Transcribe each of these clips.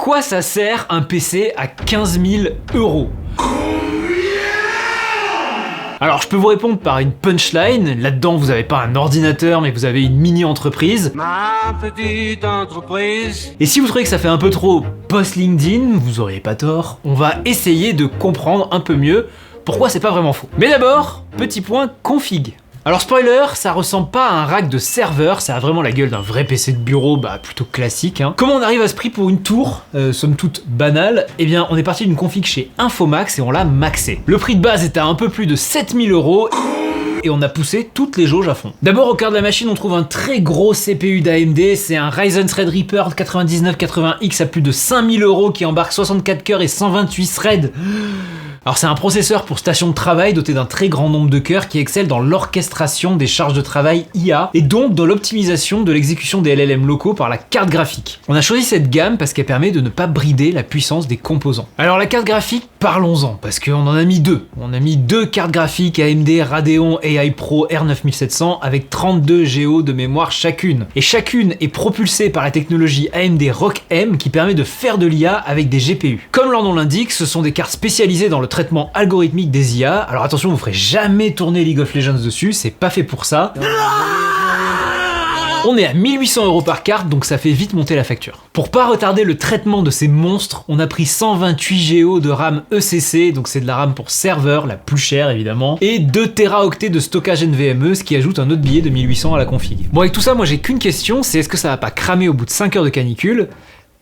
quoi ça sert un PC à 15 000 €? Alors je peux vous répondre par une punchline, là-dedans vous n'avez pas un ordinateur mais vous avez une mini-entreprise. Ma petite entreprise. Et si vous trouvez que ça fait un peu trop post LinkedIn, vous auriez pas tort, on va essayer de comprendre un peu mieux pourquoi c'est pas vraiment faux. Mais d'abord, petit point config. Alors spoiler, ça ressemble pas à un rack de serveur, ça a vraiment la gueule d'un vrai PC de bureau, plutôt classique. Comment on arrive à ce prix pour une tour, somme toute banale? Eh bien on est parti d'une config chez Infomax et on l'a maxé. Le prix de base était à un peu plus de 7 000 € et on a poussé toutes les jauges à fond. D'abord au cœur de la machine on trouve un très gros CPU d'AMD, c'est un Ryzen Threadripper 9980X à plus de 5 000 € qui embarque 64 cœurs et 128 threads. Alors c'est un processeur pour station de travail doté d'un très grand nombre de cœurs qui excelle dans l'orchestration des charges de travail IA et donc dans l'optimisation de l'exécution des LLM locaux par la carte graphique. On a choisi cette gamme parce qu'elle permet de ne pas brider la puissance des composants. Alors la carte graphique, parlons-en, parce qu'on en a mis deux. On a mis deux cartes graphiques AMD Radeon AI Pro R9700 avec 32 Go de mémoire chacune. Et chacune est propulsée par la technologie AMD ROCm qui permet de faire de l'IA avec des GPU. Comme leur nom l'indique, ce sont des cartes spécialisées dans le traitement algorithmique des IA. Alors attention, vous ferez jamais tourner League of Legends dessus, c'est pas fait pour ça. On est à 1800 € par carte, donc ça fait vite monter la facture. Pour pas retarder le traitement de ces monstres, on a pris 128 Go de RAM ECC, donc c'est de la RAM pour serveur, la plus chère évidemment, et 2 Teraoctets de stockage NVMe, ce qui ajoute un autre billet de 1800 à la config. Bon, avec tout ça, moi j'ai qu'une question, c'est est-ce que ça va pas cramer au bout de 5 heures de canicule?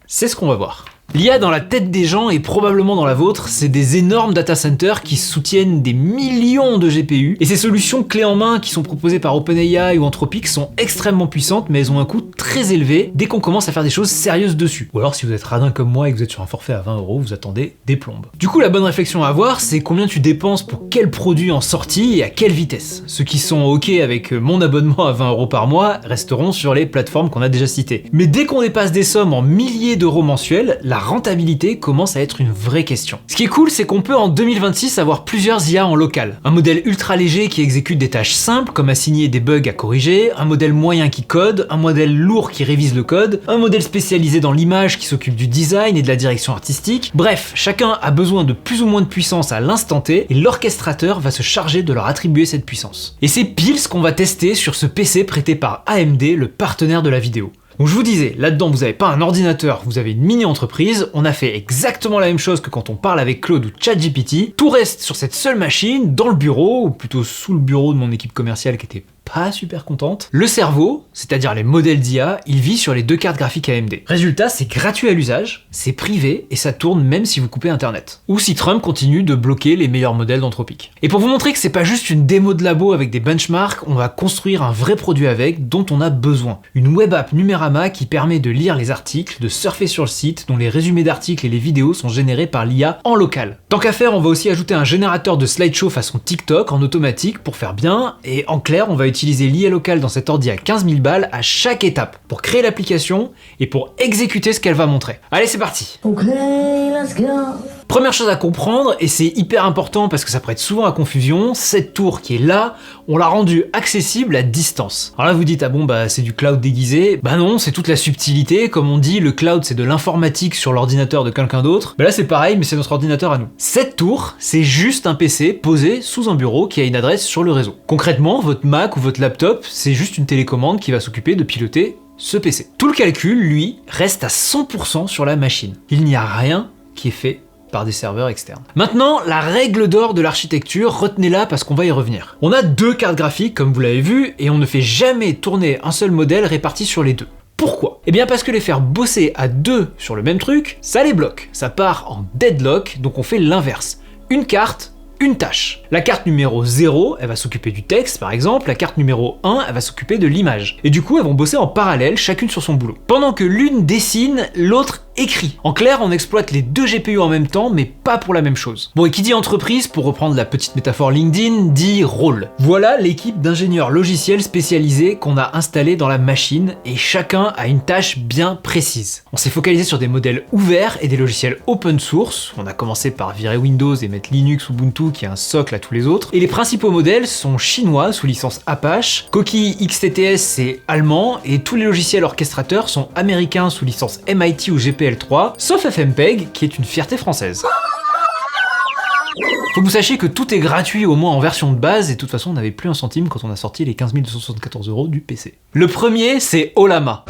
C'est ce qu'on va voir. L'IA dans la tête des gens et probablement dans la vôtre, c'est des énormes data centers qui soutiennent des millions de GPU, et ces solutions clés en main qui sont proposées par OpenAI ou Anthropic sont extrêmement puissantes, mais elles ont un coût très élevé dès qu'on commence à faire des choses sérieuses dessus. Ou alors si vous êtes radin comme moi et que vous êtes sur un forfait à 20 €, vous attendez des plombes. Du coup la bonne réflexion à avoir, c'est combien tu dépenses pour quel produit en sortie et à quelle vitesse. Ceux qui sont ok avec mon abonnement à 20 € par mois resteront sur les plateformes qu'on a déjà citées. Mais dès qu'on dépasse des sommes en milliers d'euros mensuels, la rentabilité commence à être une vraie question. Ce qui est cool, c'est qu'on peut en 2026 avoir plusieurs IA en local. Un modèle ultra léger qui exécute des tâches simples comme assigner des bugs à corriger, un modèle moyen qui code, un modèle lourd qui révise le code, un modèle spécialisé dans l'image qui s'occupe du design et de la direction artistique. Bref, chacun a besoin de plus ou moins de puissance à l'instant T et l'orchestrateur va se charger de leur attribuer cette puissance. Et c'est pile ce qu'on va tester sur ce PC prêté par AMD, le partenaire de la vidéo. Donc je vous disais, là-dedans vous n'avez pas un ordinateur, vous avez une mini-entreprise, on a fait exactement la même chose que quand on parle avec Claude ou ChatGPT, tout reste sur cette seule machine, dans le bureau, ou plutôt sous le bureau de mon équipe commerciale qui était pas super contente. Le cerveau, c'est-à-dire les modèles d'IA, il vit sur les deux cartes graphiques AMD. Résultat, c'est gratuit à l'usage, c'est privé et ça tourne même si vous coupez internet. Ou si Trump continue de bloquer les meilleurs modèles d'Anthropic. Et pour vous montrer que c'est pas juste une démo de labo avec des benchmarks, on va construire un vrai produit avec, dont on a besoin. Une web app Numérama qui permet de lire les articles, de surfer sur le site, dont les résumés d'articles et les vidéos sont générés par l'IA en local. Tant qu'à faire, on va aussi ajouter un générateur de slideshow façon TikTok en automatique pour faire bien, et en clair, on va utiliser l'IA locale dans cet ordi à 15 000 balles à chaque étape pour créer l'application et pour exécuter ce qu'elle va montrer. Allez, c'est parti. Okay, let's go. Première chose à comprendre, et c'est hyper important parce que ça prête souvent à confusion, cette tour qui est là, on l'a rendue accessible à distance. Alors là vous dites, ah bon c'est du cloud déguisé. Bah non, c'est toute la subtilité, comme on dit, le cloud c'est de l'informatique sur l'ordinateur de quelqu'un d'autre. Bah là c'est pareil, mais c'est notre ordinateur à nous. Cette tour, c'est juste un PC posé sous un bureau qui a une adresse sur le réseau. Concrètement, votre Mac ou votre laptop, c'est juste une télécommande qui va s'occuper de piloter ce PC. Tout le calcul, lui, reste à 100% sur la machine. Il n'y a rien qui est fait par des serveurs externes. Maintenant, la règle d'or de l'architecture, retenez-la parce qu'on va y revenir. On a deux cartes graphiques, comme vous l'avez vu, et on ne fait jamais tourner un seul modèle réparti sur les deux. Pourquoi? Eh bien parce que les faire bosser à deux sur le même truc, ça les bloque. Ça part en deadlock, donc on fait l'inverse. Une carte, une tâche. La carte numéro 0, elle va s'occuper du texte par exemple, la carte numéro 1, elle va s'occuper de l'image. Et du coup, elles vont bosser en parallèle, chacune sur son boulot. Pendant que l'une dessine, l'autre écrit. En clair, on exploite les deux GPU en même temps, mais pas pour la même chose. Bon, et qui dit entreprise, pour reprendre la petite métaphore LinkedIn, dit rôle. Voilà l'équipe d'ingénieurs logiciels spécialisés qu'on a installés dans la machine, et chacun a une tâche bien précise. On s'est focalisé sur des modèles ouverts et des logiciels open source. On a commencé par virer Windows et mettre Linux, Ubuntu, qui est un socle à tous les autres. Et les principaux modèles sont chinois, sous licence Apache, Coquille XTTS, c'est allemand, et tous les logiciels orchestrateurs sont américains, sous licence MIT ou GPL GPL3, sauf FFmpeg, qui est une fierté française. Faut que vous sachiez que tout est gratuit, au moins en version de base, et de toute façon on n'avait plus un centime quand on a sorti les 15 274 € du PC. Le premier, c'est Ollama.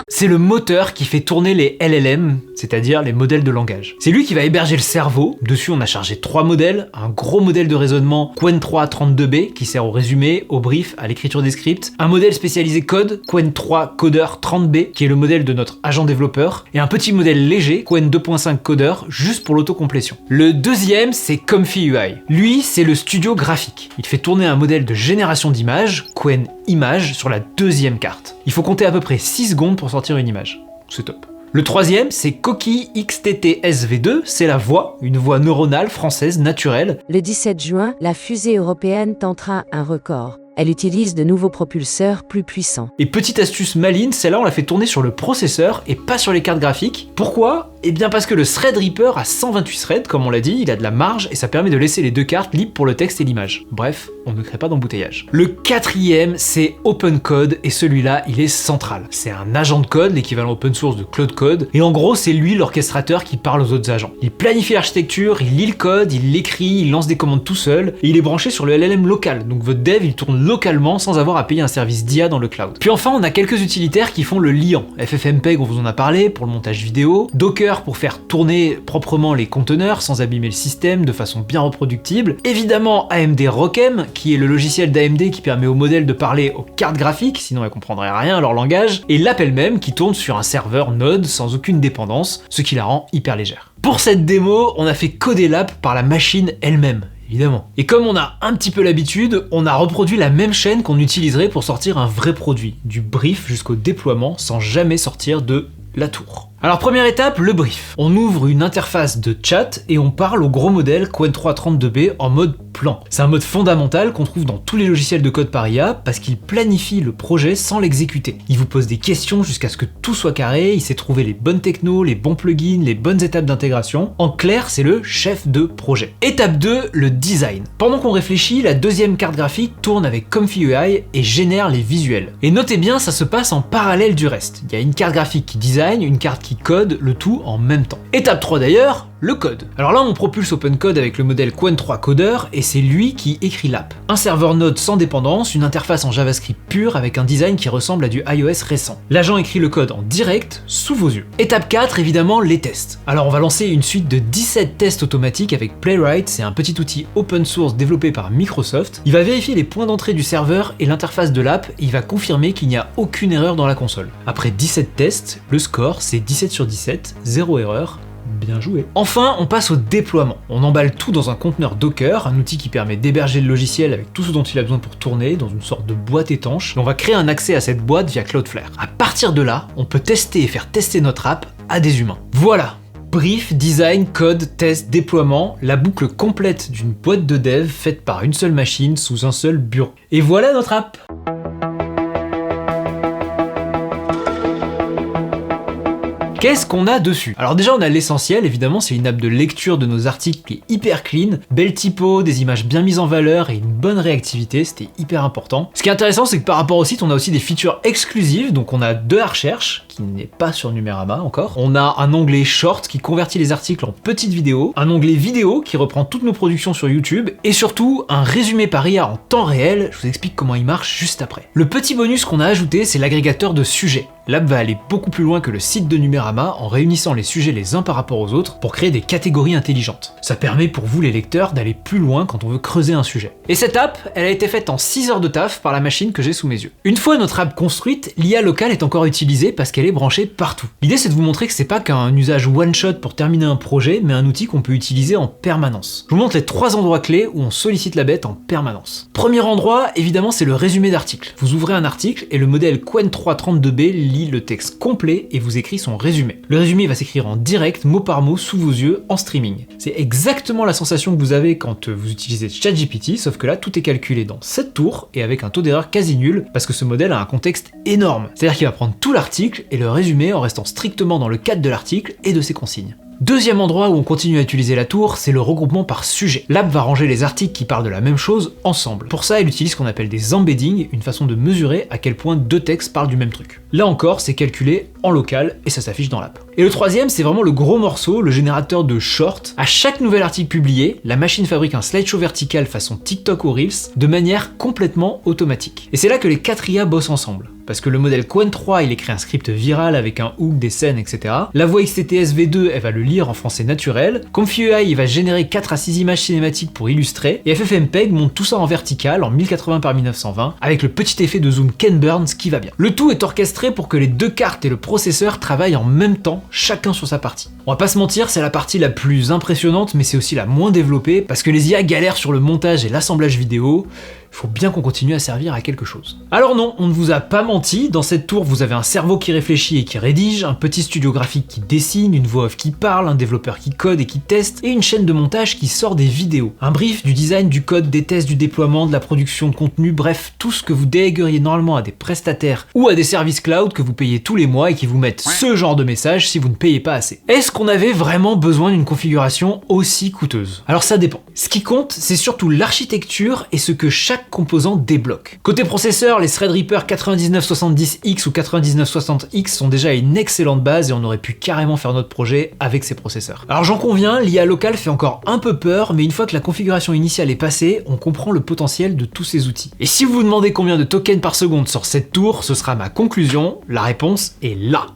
C'est le moteur qui fait tourner les LLM, c'est-à-dire les modèles de langage. C'est lui qui va héberger le cerveau. Dessus, on a chargé 3 modèles. Un gros modèle de raisonnement, Qwen 3 32B, qui sert au résumé, au brief, à l'écriture des scripts. Un modèle spécialisé code, Qwen 3 Coder 30B, qui est le modèle de notre agent développeur. Et un petit modèle léger, Qwen 2.5 Coder, juste pour l'autocomplétion. Le deuxième, c'est Comfy UI. Lui, c'est le studio graphique. Il fait tourner un modèle de génération d'images, Qwen Image, sur la deuxième carte. Il faut compter à peu près 6 secondes pour sortir une image. C'est top. Le troisième, c'est Coqui XTT-SV2, c'est la voix, une voix neuronale française naturelle. Le 17 juin, la fusée européenne tentera un record. Elle utilise de nouveaux propulseurs plus puissants. Et petite astuce maligne, celle-là on l'a fait tourner sur le processeur et pas sur les cartes graphiques. Pourquoi ? Eh bien parce que le Threadripper a 128 threads, comme on l'a dit, il a de la marge et ça permet de laisser les deux cartes libres pour le texte et l'image. Bref, on ne crée pas d'embouteillage. Le quatrième, c'est OpenCode et celui-là, il est central. C'est un agent de code, l'équivalent open source de Claude Code, et en gros, c'est lui l'orchestrateur qui parle aux autres agents. Il planifie l'architecture, il lit le code, il l'écrit, il lance des commandes tout seul, et il est branché sur le LLM local. Donc votre dev, il tourne localement sans avoir à payer un service d'IA dans le cloud. Puis enfin, on a quelques utilitaires qui font le liant. FFmpeg, on vous en a parlé, pour le montage vidéo, Docker pour faire tourner proprement les conteneurs sans abîmer le système de façon bien reproductible, évidemment AMD ROCm, qui est le logiciel d'AMD qui permet au modèle de parler aux cartes graphiques, sinon elles comprendraient rien à leur langage, et l'app elle-même qui tourne sur un serveur Node sans aucune dépendance, ce qui la rend hyper légère. Pour cette démo, on a fait coder l'app par la machine elle-même. Évidemment. Et comme on a un petit peu l'habitude, on a reproduit la même chaîne qu'on utiliserait pour sortir un vrai produit, du brief jusqu'au déploiement sans jamais sortir de la tour. Alors première étape, le brief. On ouvre une interface de chat et on parle au gros modèle Qwen 3 32B en mode plan. C'est un mode fondamental qu'on trouve dans tous les logiciels de code par IA parce qu'il planifie le projet sans l'exécuter. Il vous pose des questions jusqu'à ce que tout soit carré, il sait trouver les bonnes technos, les bons plugins, les bonnes étapes d'intégration. En clair, c'est le chef de projet. Étape 2, le design. Pendant qu'on réfléchit, la deuxième carte graphique tourne avec Comfy UI et génère les visuels. Et notez bien, ça se passe en parallèle du reste. Il y a une carte graphique qui design, une carte qui code, le tout en même temps. Étape 3 d'ailleurs, le code. Alors là, on propulse OpenCode avec le modèle Qwen 3 Coder et c'est lui qui écrit l'app. Un serveur Node sans dépendance, une interface en JavaScript pure avec un design qui ressemble à du iOS récent. L'agent écrit le code en direct, sous vos yeux. Étape 4, évidemment, les tests. Alors on va lancer une suite de 17 tests automatiques avec Playwright, c'est un petit outil open source développé par Microsoft. Il va vérifier les points d'entrée du serveur et l'interface de l'app et il va confirmer qu'il n'y a aucune erreur dans la console. Après 17 tests, le score c'est 17 sur 17, 0 erreur. Bien joué. Enfin, on passe au déploiement. On emballe tout dans un conteneur Docker, un outil qui permet d'héberger le logiciel avec tout ce dont il a besoin pour tourner, dans une sorte de boîte étanche. Et on va créer un accès à cette boîte via Cloudflare. À partir de là, on peut tester et faire tester notre app à des humains. Voilà. Brief, design, code, test, déploiement, la boucle complète d'une boîte de dev faite par une seule machine sous un seul bureau. Et voilà notre app. Qu'est-ce qu'on a dessus? Alors déjà on a l'essentiel, évidemment c'est une app de lecture de nos articles qui est hyper clean, belle typo, des images bien mises en valeur et une bonne réactivité, c'était hyper important. Ce qui est intéressant c'est que par rapport au site on a aussi des features exclusives, donc on a de la recherche, qui n'est pas sur Numérama encore. On a un onglet short qui convertit les articles en petites vidéos, un onglet vidéo qui reprend toutes nos productions sur YouTube, et surtout un résumé par IA en temps réel, je vous explique comment il marche juste après. Le petit bonus qu'on a ajouté c'est l'agrégateur de sujets. L'app va aller beaucoup plus loin que le site de Numérama en réunissant les sujets les uns par rapport aux autres pour créer des catégories intelligentes. Ça permet pour vous les lecteurs d'aller plus loin quand on veut creuser un sujet. Et cette app, elle a été faite en 6 heures de taf par la machine que j'ai sous mes yeux. Une fois notre app construite, l'IA locale est encore utilisée parce qu'elle est branchée partout. L'idée c'est de vous montrer que c'est pas qu'un usage one shot pour terminer un projet, mais un outil qu'on peut utiliser en permanence. Je vous montre les 3 endroits clés où on sollicite la bête en permanence. Premier endroit, évidemment, c'est le résumé d'article. Vous ouvrez un article et le modèle Qwen 3 32B lit le texte complet et vous écrit son résumé. Le résumé va s'écrire en direct, mot par mot, sous vos yeux, en streaming. C'est exactement la sensation que vous avez quand vous utilisez ChatGPT, sauf que là, tout est calculé dans 7 tours et avec un taux d'erreur quasi nul, parce que ce modèle a un contexte énorme. C'est-à-dire qu'il va prendre tout l'article et le résumer en restant strictement dans le cadre de l'article et de ses consignes. Deuxième endroit où on continue à utiliser la tour, c'est le regroupement par sujet. L'app va ranger les articles qui parlent de la même chose ensemble. Pour ça, elle utilise ce qu'on appelle des embeddings, une façon de mesurer à quel point 2 textes parlent du même truc. Là encore, c'est calculé en local et ça s'affiche dans l'app. Et le troisième, c'est vraiment le gros morceau, le générateur de shorts. À chaque nouvel article publié, la machine fabrique un slideshow vertical façon TikTok ou Reels de manière complètement automatique. Et c'est là que les 4 IA bossent ensemble. Parce que le modèle Qwen 3, il écrit un script viral avec un hook, des scènes, etc. La voix XTTS V2, elle va le lire en français naturel. ComfyUI, il va générer 4 à 6 images cinématiques pour illustrer. Et FFmpeg monte tout ça en vertical, en 1080 par 1920, avec le petit effet de zoom Ken Burns qui va bien. Le tout est orchestré pour que les deux cartes et le processeur travaillent en même temps, chacun sur sa partie. On va pas se mentir, c'est la partie la plus impressionnante, mais c'est aussi la moins développée, parce que les IA galèrent sur le montage et l'assemblage vidéo. Il faut bien qu'on continue à servir à quelque chose. Alors non, on ne vous a pas menti, dans cette tour vous avez un cerveau qui réfléchit et qui rédige, un petit studio graphique qui dessine, une voix off qui parle, un développeur qui code et qui teste, et une chaîne de montage qui sort des vidéos. Un brief du design, du code, des tests, du déploiement, de la production de contenu, bref, tout ce que vous délègueriez normalement à des prestataires ou à des services cloud que vous payez tous les mois et qui vous mettent ce genre de message si vous ne payez pas assez. Est-ce qu'on avait vraiment besoin d'une configuration aussi coûteuse? Alors ça dépend. Ce qui compte, c'est surtout l'architecture et ce que chaque composant débloque. Côté processeur, les Threadripper 9970X ou 9960X sont déjà une excellente base et on aurait pu carrément faire notre projet avec ces processeurs. Alors j'en conviens, l'IA locale fait encore un peu peur, mais une fois que la configuration initiale est passée, on comprend le potentiel de tous ces outils. Et si vous vous demandez combien de tokens par seconde sort cette tour, ce sera ma conclusion, la réponse est là.